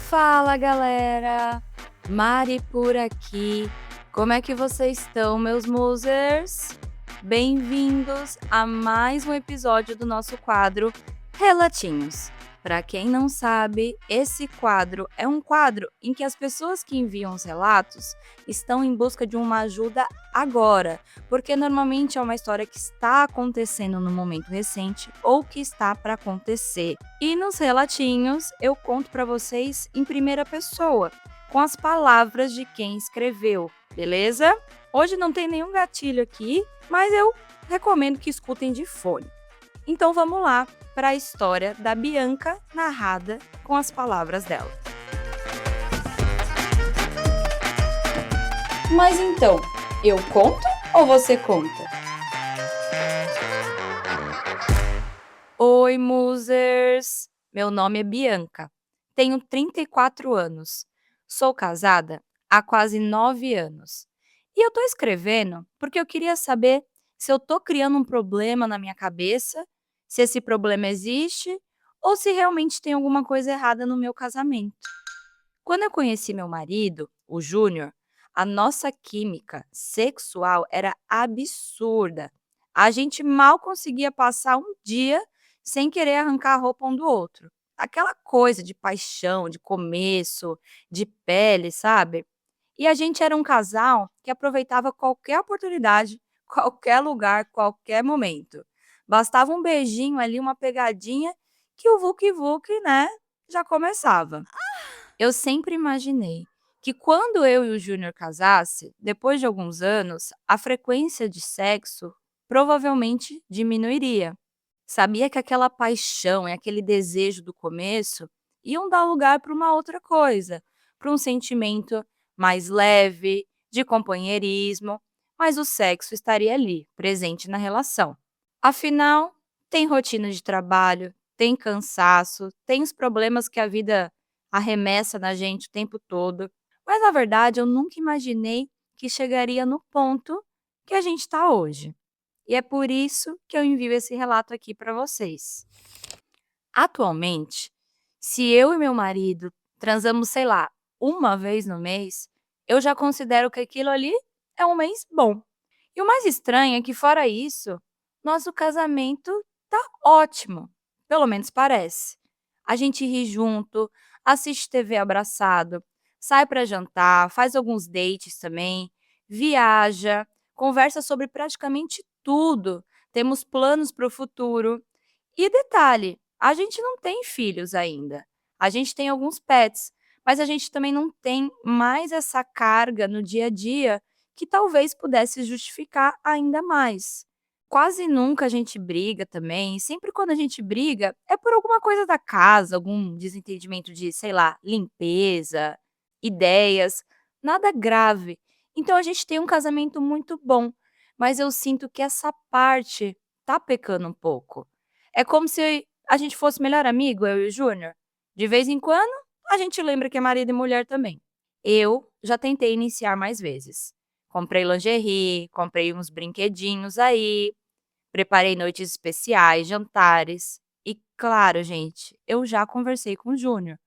Fala galera, Mari por aqui. Como é que vocês estão, meus musers? Bem-vindos a mais um episódio do nosso quadro Relatinhos. Para quem não sabe, esse quadro é um quadro em que as pessoas que enviam os relatos estão em busca de uma ajuda agora, porque normalmente é uma história que está acontecendo no momento recente ou que está para acontecer. E nos relatinhos eu conto para vocês em primeira pessoa, com as palavras de quem escreveu, beleza? Hoje não tem nenhum gatilho aqui, mas eu recomendo que escutem de fone. Então vamos lá para a história da Bianca narrada com as palavras dela. Mas então, eu conto ou você conta? Oi, musers! Meu nome é Bianca, tenho 34 anos, sou casada há quase 9 anos. E eu tô escrevendo porque eu queria saber se eu tô criando um problema na minha cabeça, se esse problema existe ou se realmente tem alguma coisa errada no meu casamento. Quando eu conheci meu marido, o Júnior, a nossa química sexual era absurda. A gente mal conseguia passar um dia sem querer arrancar a roupa um do outro. Aquela coisa de paixão, de começo, de pele, sabe? E a gente era um casal que aproveitava qualquer oportunidade, qualquer lugar, qualquer momento. Bastava um beijinho ali, uma pegadinha, que o Vuk Vuk, né, já começava. Eu sempre imaginei que quando eu e o Júnior casasse, depois de alguns anos, a frequência de sexo provavelmente diminuiria. Sabia que aquela paixão e aquele desejo do começo iam dar lugar para uma outra coisa, para um sentimento mais leve, de companheirismo, mas o sexo estaria ali, presente na relação. Afinal, tem rotina de trabalho, tem cansaço, tem os problemas que a vida arremessa na gente o tempo todo, mas na verdade eu nunca imaginei que chegaria no ponto que a gente está hoje. E é por isso que eu envio esse relato aqui para vocês. Atualmente, se eu e meu marido transamos, sei lá, uma vez no mês, eu já considero que aquilo ali é um mês bom. E o mais estranho é que, fora isso, nosso casamento tá ótimo. Pelo menos parece. A gente ri junto, assiste TV abraçado, sai para jantar, faz alguns dates também, viaja, conversa sobre praticamente tudo. Temos planos para o futuro. E detalhe, a gente não tem filhos ainda. A gente tem alguns pets, mas a gente também não tem mais essa carga no dia a dia que talvez pudesse justificar ainda mais. Quase nunca a gente briga também, e sempre quando a gente briga é por alguma coisa da casa, algum desentendimento de, sei lá, limpeza, ideias, nada grave. Então a gente tem um casamento muito bom, mas eu sinto que essa parte tá pecando um pouco. É como se a gente fosse melhor amigo, eu e o Júnior. De vez em quando, a gente lembra que é marido e mulher também. Eu já tentei iniciar mais vezes. Comprei lingerie, comprei uns brinquedinhos aí, preparei noites especiais, jantares. E claro, gente, eu já conversei com o Júnior.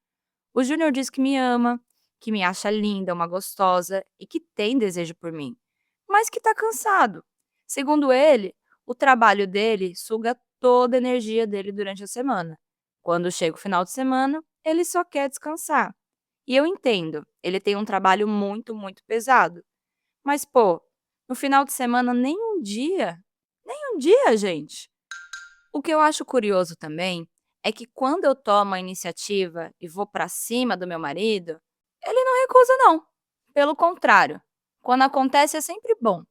O Júnior diz que me ama, que me acha linda, uma gostosa e que tem desejo por mim, mas que tá cansado. Segundo ele, o trabalho dele suga toda a energia dele durante a semana. Quando chega o final de semana, ele só quer descansar. E eu entendo, ele tem um trabalho muito, muito pesado. Mas, pô, no final de semana, nem um dia, gente. O que eu acho curioso também é que quando eu tomo a iniciativa e vou pra cima do meu marido, ele não recusa não. Pelo contrário, quando acontece é sempre bom.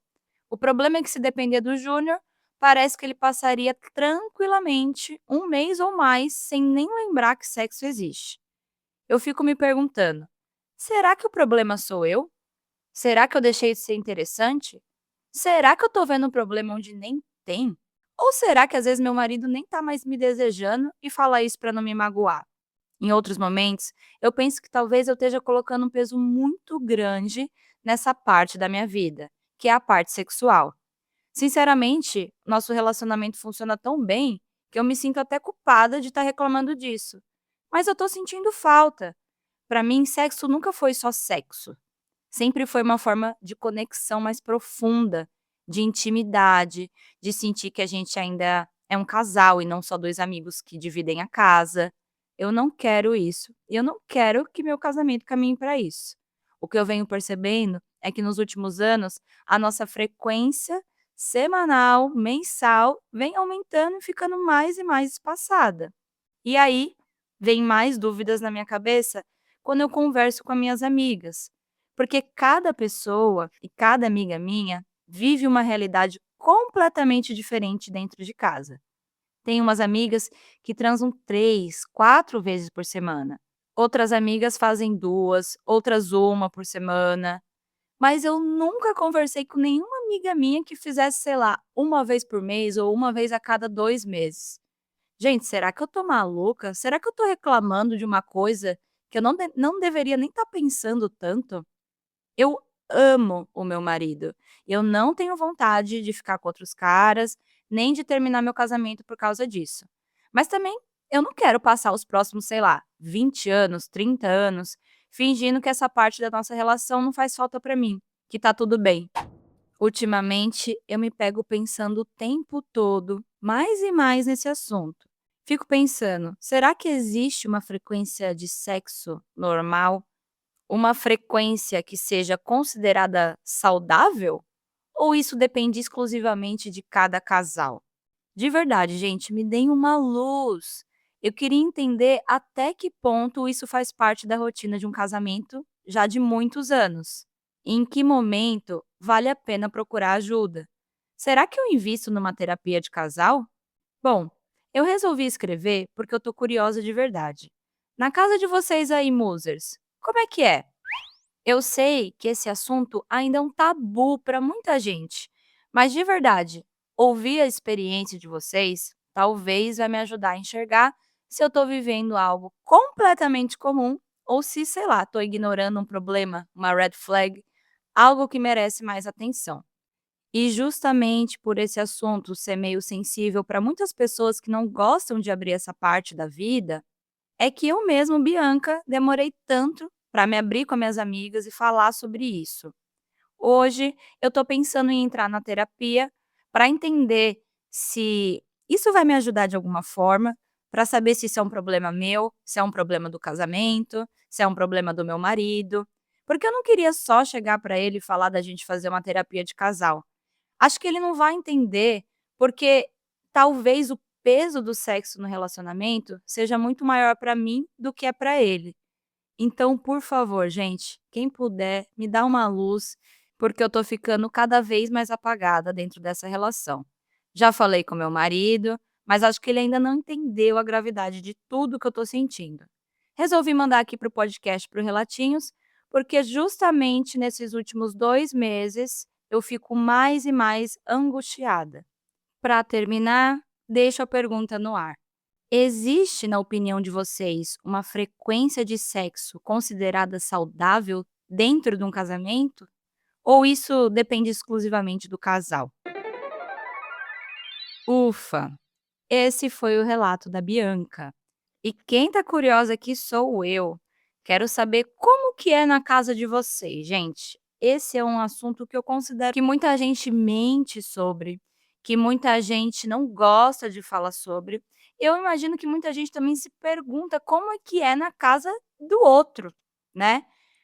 O problema é que se depender do Júnior, parece que ele passaria tranquilamente um mês ou mais sem nem lembrar que sexo existe. Eu fico me perguntando, será que o problema sou eu? Será que eu deixei de ser interessante? Será que eu tô vendo um problema onde nem tem? Ou será que às vezes meu marido nem tá mais me desejando e fala isso pra não me magoar? Em outros momentos, eu penso que talvez eu esteja colocando um peso muito grande nessa parte da minha vida, que é a parte sexual. Sinceramente, nosso relacionamento funciona tão bem que eu me sinto até culpada de estar reclamando disso. Mas eu tô sentindo falta. Para mim, sexo nunca foi só sexo. Sempre foi uma forma de conexão mais profunda, de intimidade, de sentir que a gente ainda é um casal e não só 2 amigos que dividem a casa. Eu não quero isso, e eu não quero que meu casamento caminhe para isso. O que eu venho percebendo é que nos últimos anos, a nossa frequência semanal, mensal, vem aumentando e ficando mais e mais espaçada. E aí, vem mais dúvidas na minha cabeça quando eu converso com as minhas amigas, porque cada pessoa e cada amiga minha vive uma realidade completamente diferente dentro de casa. Tem umas amigas que transam 3, 4 vezes por semana. Outras amigas fazem 2, outras uma por semana. Mas eu nunca conversei com nenhuma amiga minha que fizesse, sei lá, uma vez por mês ou uma vez a cada 2 meses. Gente, será que eu tô maluca? Será que eu tô reclamando de uma coisa que eu não deveria nem estar pensando tanto? Eu amo o meu marido. Eu não tenho vontade de ficar com outros caras, nem de terminar meu casamento por causa disso. Mas também eu não quero passar os próximos, sei lá, 20 anos, 30 anos, fingindo que essa parte da nossa relação não faz falta pra mim, que tá tudo bem. Ultimamente, eu me pego pensando o tempo todo, mais e mais nesse assunto. Fico pensando, será que existe uma frequência de sexo normal? Uma frequência que seja considerada saudável? Ou isso depende exclusivamente de cada casal? De verdade, gente, me deem uma luz. Eu queria entender até que ponto isso faz parte da rotina de um casamento já de muitos anos. Em que momento vale a pena procurar ajuda? Será que eu invisto numa terapia de casal? Bom, eu resolvi escrever porque eu tô curiosa de verdade. Na casa de vocês aí, musers, como é que é? Eu sei que esse assunto ainda é um tabu para muita gente, mas de verdade, ouvir a experiência de vocês talvez vai me ajudar a enxergar se eu estou vivendo algo completamente comum ou se, sei lá, estou ignorando um problema, uma red flag, algo que merece mais atenção. E justamente por esse assunto ser meio sensível para muitas pessoas que não gostam de abrir essa parte da vida, é que eu mesmo, Bianca, demorei tanto para me abrir com as minhas amigas e falar sobre isso. Hoje eu estou pensando em entrar na terapia para entender se isso vai me ajudar de alguma forma, para saber se isso é um problema meu, se é um problema do casamento, se é um problema do meu marido. Porque eu não queria só chegar para ele e falar da gente fazer uma terapia de casal. Acho que ele não vai entender, porque talvez o peso do sexo no relacionamento seja muito maior para mim do que é para ele. Então, por favor, gente, quem puder, me dá uma luz, porque eu tô ficando cada vez mais apagada dentro dessa relação. Já falei com meu marido, mas acho que ele ainda não entendeu a gravidade de tudo que eu tô sentindo. Resolvi mandar aqui pro podcast pro Relatinhos, porque justamente nesses últimos 2 meses eu fico mais e mais angustiada. Para terminar, deixo a pergunta no ar. Existe, na opinião de vocês, uma frequência de sexo considerada saudável dentro de um casamento? Ou isso depende exclusivamente do casal? Ufa! Esse foi o relato da Bianca. E quem tá curiosa aqui sou eu. Quero saber como que é na casa de vocês, gente. Esse é um assunto que eu considero que muita gente mente sobre, que muita gente não gosta de falar sobre. Eu imagino que muita gente também se pergunta como é que é na casa do outro, né?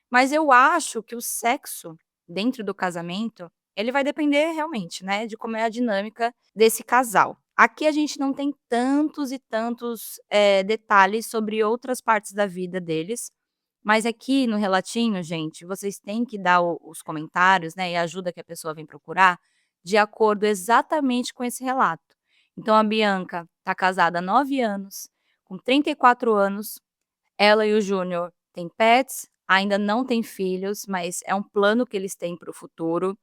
Mas eu acho que o sexo dentro do casamento, ele vai depender realmente, né, de como é a dinâmica desse casal. Aqui a gente não tem tantos e tantos, detalhes sobre outras partes da vida deles, mas aqui no relatinho, gente, vocês têm que dar os comentários, né, e a ajuda que a pessoa vem procurar, de acordo exatamente com esse relato. Então a Bianca está casada há 9 anos, com 34 anos, ela e o Júnior têm pets, ainda não têm filhos, mas é um plano que eles têm para o futuro.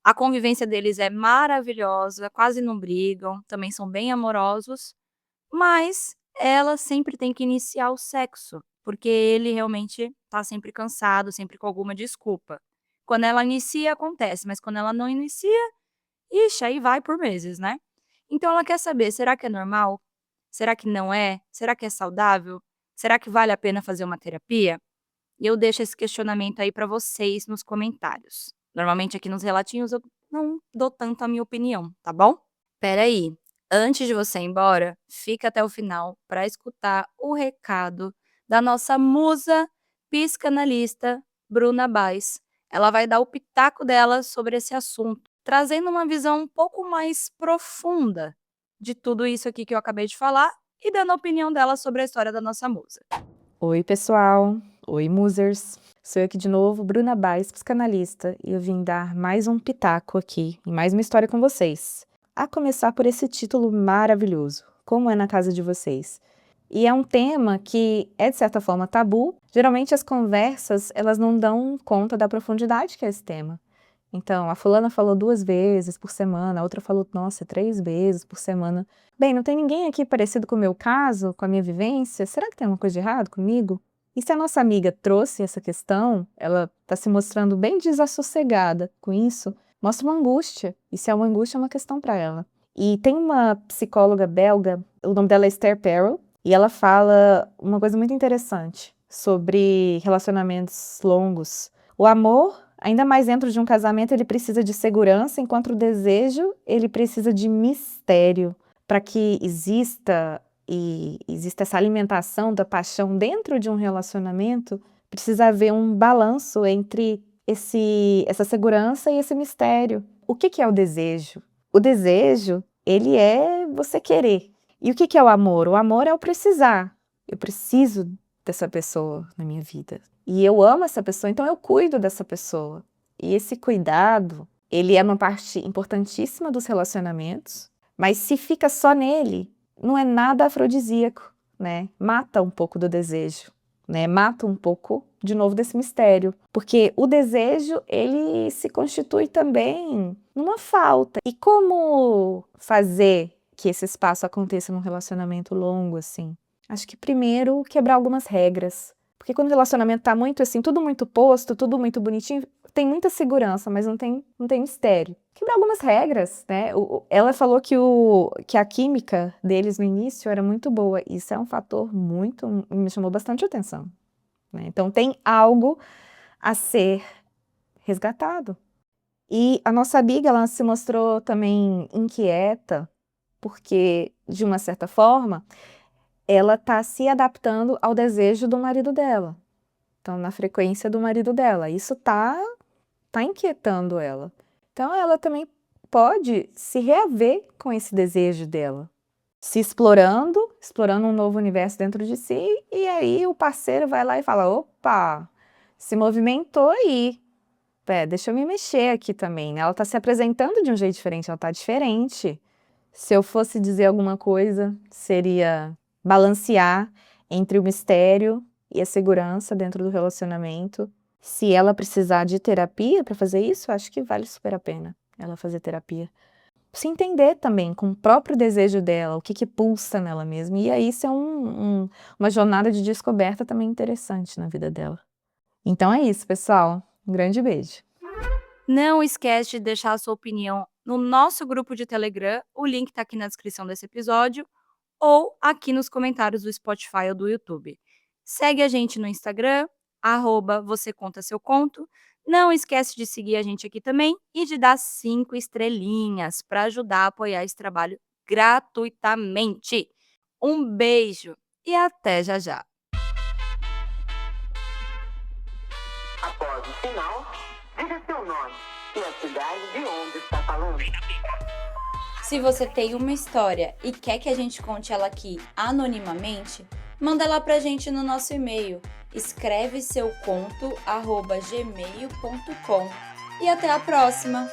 A convivência deles é maravilhosa, quase não brigam, também são bem amorosos, mas ela sempre tem que iniciar o sexo, porque ele realmente tá sempre cansado, sempre com alguma desculpa. Quando ela inicia, acontece, mas quando ela não inicia, ixi, aí vai por meses, né. Então ela quer saber, será que é normal? Será que não é? Será que é saudável? Será que vale a pena fazer uma terapia? E eu deixo esse questionamento aí para vocês nos comentários. Normalmente aqui nos relatinhos eu não dou tanto a minha opinião, tá bom? Espera aí, antes de você ir embora, fica até o final para escutar o recado da nossa musa psicanalista, Bruna Baes. Ela vai dar o pitaco dela sobre esse assunto, trazendo uma visão um pouco mais profunda de tudo isso aqui que eu acabei de falar e dando a opinião dela sobre a história da nossa musa. Oi, pessoal. Oi, musers. Sou eu aqui de novo, Bruna Baes, psicanalista, e eu vim dar mais um pitaco aqui e mais uma história com vocês. A começar por esse título maravilhoso, Como é na Casa de Vocês. E é um tema que é, de certa forma, tabu. Geralmente as conversas, elas não dão conta da profundidade que é esse tema. Então, a fulana falou 2 vezes por semana, a outra falou, nossa, 3 vezes por semana. Bem, não tem ninguém aqui parecido com o meu caso, com a minha vivência? Será que tem alguma coisa de errado comigo? E se a nossa amiga trouxe essa questão, ela está se mostrando bem desassossegada com isso, mostra uma angústia. E se é uma angústia, é uma questão para ela. E tem uma psicóloga belga, o nome dela é Esther Perel, e ela fala uma coisa muito interessante sobre relacionamentos longos. O amor, ainda mais dentro de um casamento, ele precisa de segurança, enquanto o desejo, ele precisa de mistério. Para que exista essa alimentação da paixão dentro de um relacionamento, precisa haver um balanço entre essa segurança e esse mistério. O que é o desejo? O desejo, ele é você querer. E o que é o amor? O amor é o precisar. Eu preciso dessa pessoa na minha vida. E eu amo essa pessoa, então eu cuido dessa pessoa. E esse cuidado, ele é uma parte importantíssima dos relacionamentos, mas se fica só nele, não é nada afrodisíaco, né? Mata um pouco do desejo, né? Mata um pouco, de novo, desse mistério. Porque o desejo, ele se constitui também numa falta. E como fazer que esse espaço aconteça num relacionamento longo, assim? Acho que primeiro quebrar algumas regras. Porque quando o relacionamento tá muito assim, tudo muito posto, tudo muito bonitinho, tem muita segurança, mas não tem mistério. Quebrar algumas regras, né? Ela falou que a química deles no início era muito boa. Isso é um fator me chamou bastante atenção, né? Então tem algo a ser resgatado. E a nossa amiga, ela se mostrou também inquieta, porque, de uma certa forma, ela está se adaptando ao desejo do marido dela. Então, na frequência do marido dela. Isso tá inquietando ela. Então, ela também pode se reaver com esse desejo dela. Se explorando um novo universo dentro de si, e aí o parceiro vai lá e fala, opa, se movimentou aí. Deixa eu me mexer aqui também, né? Ela está se apresentando de um jeito diferente, ela está diferente. Se eu fosse dizer alguma coisa, seria balancear entre o mistério e a segurança dentro do relacionamento. Se ela precisar de terapia para fazer isso, acho que vale super a pena ela fazer terapia. Se entender também com o próprio desejo dela, o que pulsa nela mesma. E aí isso é uma jornada de descoberta também interessante na vida dela. Então é isso, pessoal. Um grande beijo. Não esquece de deixar a sua opinião no nosso grupo de Telegram, o link está aqui na descrição desse episódio, ou aqui nos comentários do Spotify ou do YouTube. Segue a gente no Instagram, @você conta seu conto. Não esquece de seguir a gente aqui também e de dar 5 estrelinhas para ajudar a apoiar esse trabalho gratuitamente. Um beijo e até já já! Após o sinal, diga seu nome e a cidade de onde está falando. Se você tem uma história e quer que a gente conte ela aqui anonimamente, manda ela pra gente no nosso e-mail, escreveseuconto@gmail.com. E até a próxima!